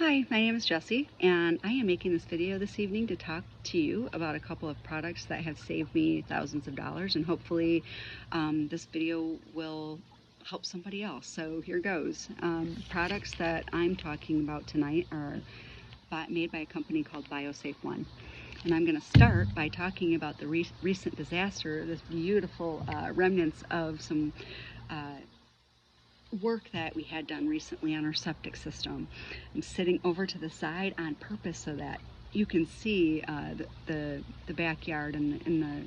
Hi, my name is Jessie, and I am making this video this evening to talk to you about a couple of products that have saved me thousands of dollars, and hopefully this video will help somebody else. So here goes. Products that I'm talking about tonight are made by a company called Biosafe One. And I'm going to start by talking about the recent disaster, this beautiful remnants of some work that we had done recently on our septic system. I'm sitting over to the side on purpose so that you can see the backyard and the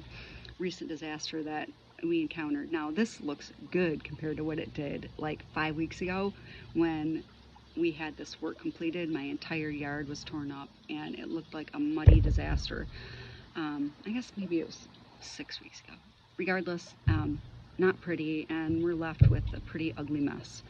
recent disaster that we encountered. Now this looks good compared to what it did like 5 weeks ago when we had this work completed. My entire yard was torn up and it looked like a muddy disaster. I guess maybe it was 6 weeks ago. Regardless, not pretty, and we're left with a pretty ugly mess.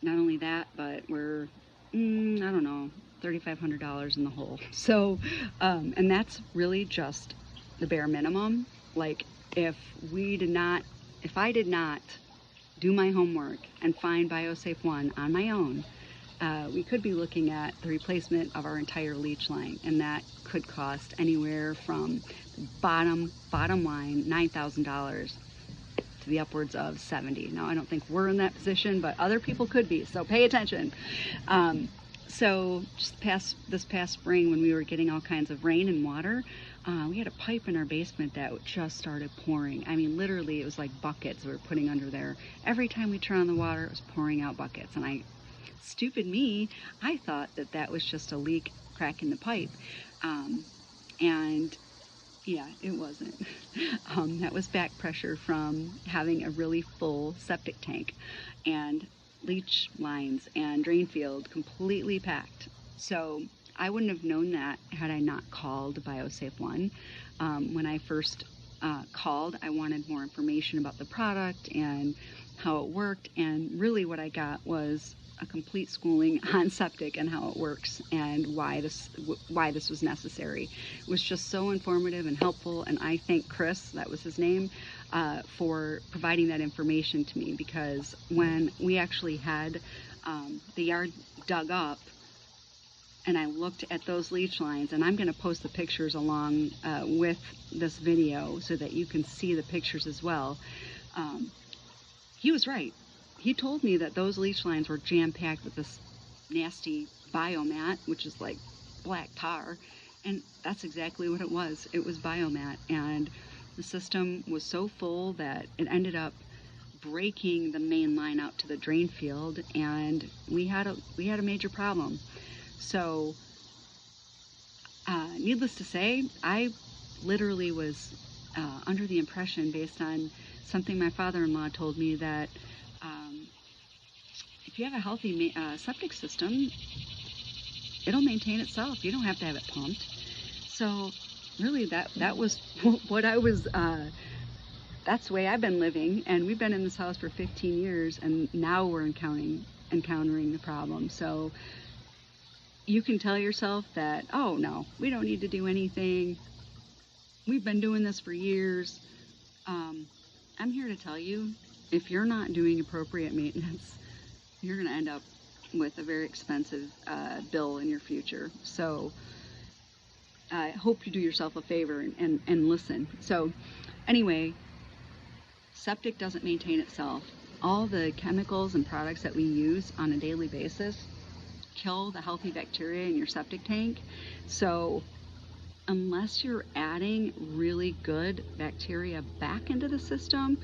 Not only that, but we're, I don't know, $3,500 in the hole. So, and that's really just the bare minimum. Like, if I did not do my homework and find Biosafe One on my own, we could be looking at the replacement of our entire leech line, and that could cost anywhere from bottom line $9,000 to the upwards of 70. Now I don't think we're in that position, but other people could be, so pay attention. So just this past spring, when we were getting all kinds of rain and water, we had a pipe in our basement that just started pouring. I mean, literally it was like buckets we were putting under there. Every time we turned on the water, it was pouring out buckets, and stupid me, I thought that was just a leak crack in the pipe. And yeah, it wasn't. That was back pressure from having a really full septic tank and leach lines and Drainfield completely packed. So I wouldn't have known that had I not called Biosafe One. When I first called, I wanted more information about the product and how it worked, and really what I got was a complete schooling on septic and how it works and why this was necessary. It was just so informative and helpful, and I thank Chris, that was his name, for providing that information to me, because when we actually had the yard dug up and I looked at those leach lines, and I'm going to post the pictures along with this video so that you can see the pictures as well. He was right. He told me that those leach lines were jam-packed with this nasty biomat, which is like black tar, and that's exactly what it was. It was biomat, and the system was so full that it ended up breaking the main line out to the drain field, and we had a major problem. So, needless to say, I literally was under the impression, based on something my father-in-law told me, that if you have a healthy septic system, it'll maintain itself. You don't have to have it pumped. So really that was what I was, that's the way I've been living, and we've been in this house for 15 years, and now we're encountering the problem. So you can tell yourself that, oh no, we don't need to do anything. We've been doing this for years. I'm here to tell you, if you're not doing appropriate maintenance, you're going to end up with a very expensive bill in your future. So I hope you do yourself a favor and listen. So anyway, septic doesn't maintain itself. All the chemicals and products that we use on a daily basis kill the healthy bacteria in your septic tank. So unless you're adding really good bacteria back into the system,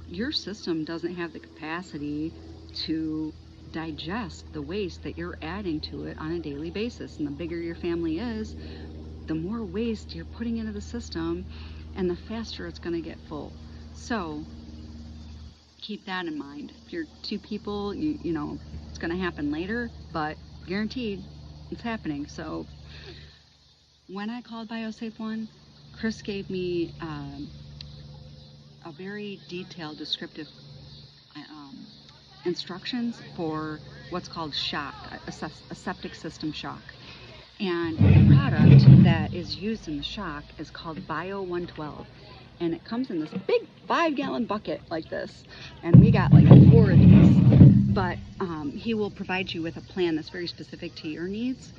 your system doesn't have the capacity to digest the waste that you're adding to it on a daily basis. And the bigger your family is, the more waste you're putting into the system, and the faster it's going to get full. So keep that in mind. If you're two people, you know it's going to happen later, but guaranteed it's happening. So when I called Biosafe One, Chris gave me a very detailed descriptive instructions for what's called shock, a septic system shock. And the product that is used in the shock is called BIO-112. And it comes in this big 5-gallon bucket like this. And we got like 4 of these. but he will provide you with a plan that's very specific to your needs.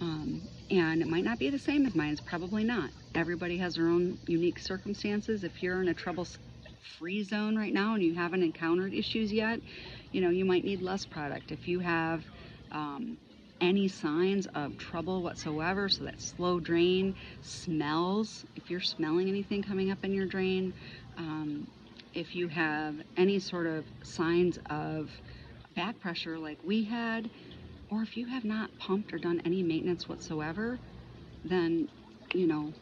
And it might not be the same as mine. It's probably not. Everybody has their own unique circumstances. If you're in a trouble-free zone right now and you haven't encountered issues yet, you know, you might need less product. If you have any signs of trouble whatsoever, so that slow drain, smells, if you're smelling anything coming up in your drain, if you have any sort of signs of back pressure like we had, or if you have not pumped or done any maintenance whatsoever, then, you know,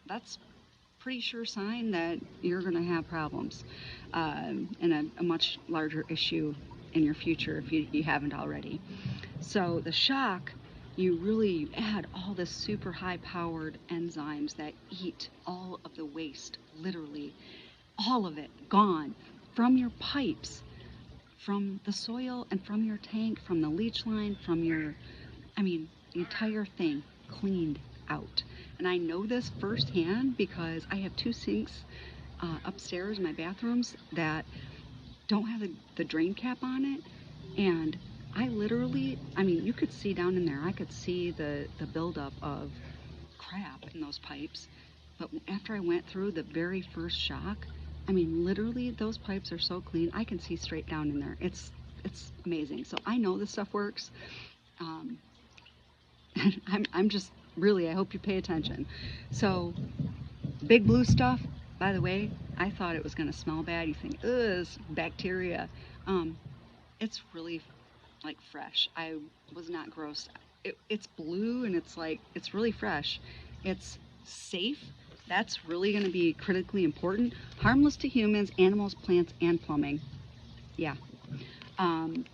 that's pretty sure sign that you're going to have problems and a much larger issue in your future if you haven't already. So the shock, you add all this super high powered enzymes that eat all of the waste, literally all of it gone from your pipes, from the soil and from your tank, from the leach line, from your, the entire thing cleaned out. And I know this firsthand because I have 2 sinks upstairs in my bathrooms that don't have the drain cap on it, and I literally, you could see down in there, I could see the buildup of crap in those pipes, but after I went through the very first shock, literally those pipes are so clean, I can see straight down in there. It's amazing. So I know this stuff works. I'm just really, I hope you pay attention. So big blue stuff, by the way, I thought it was going to smell bad. You think, ugh, it's bacteria. It's really like fresh. I was not gross. It's blue and it's really fresh. It's safe. That's really going to be critically important. Harmless to humans, animals, plants, and plumbing. Yeah. And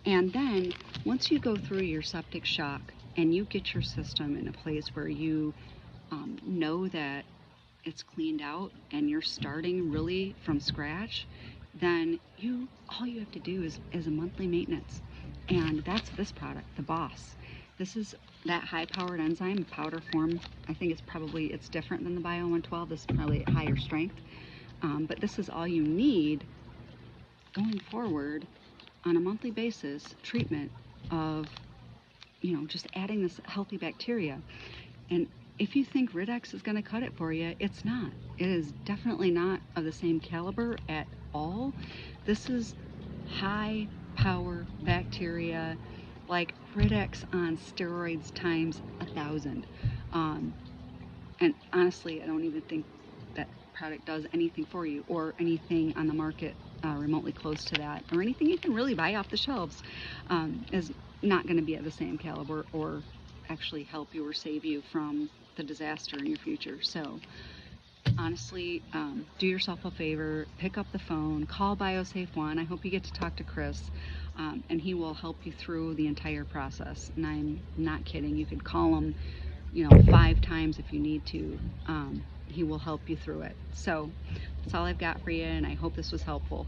then once you go through your septic shock and you get your system in a place where you know that it's cleaned out and you're starting really from scratch, then all you have to do is a monthly maintenance. And that's this product, the Boss. This is that high-powered enzyme, powder form. I think it's different than the BIO-112. This is probably at higher strength. But this is all you need going forward on a monthly basis, treatment of, just adding this healthy bacteria. And if you think Rid-X is going to cut it for you, it's not. It is definitely not of the same caliber at all. This is high-power bacteria, like Rid-X on steroids times 1,000. And honestly, I don't even think that product does anything for you, or anything on the market remotely close to that, or anything you can really buy off the shelves is not going to be at the same caliber or actually help you or save you from the disaster in your future. So honestly, do yourself a favor, pick up the phone, call Biosafe One. I hope you get to talk to Chris, and he will help you through the entire process. And I'm not kidding. You could call him, 5 times if you need to. He will help you through it. So that's all I've got for you, and I hope this was helpful.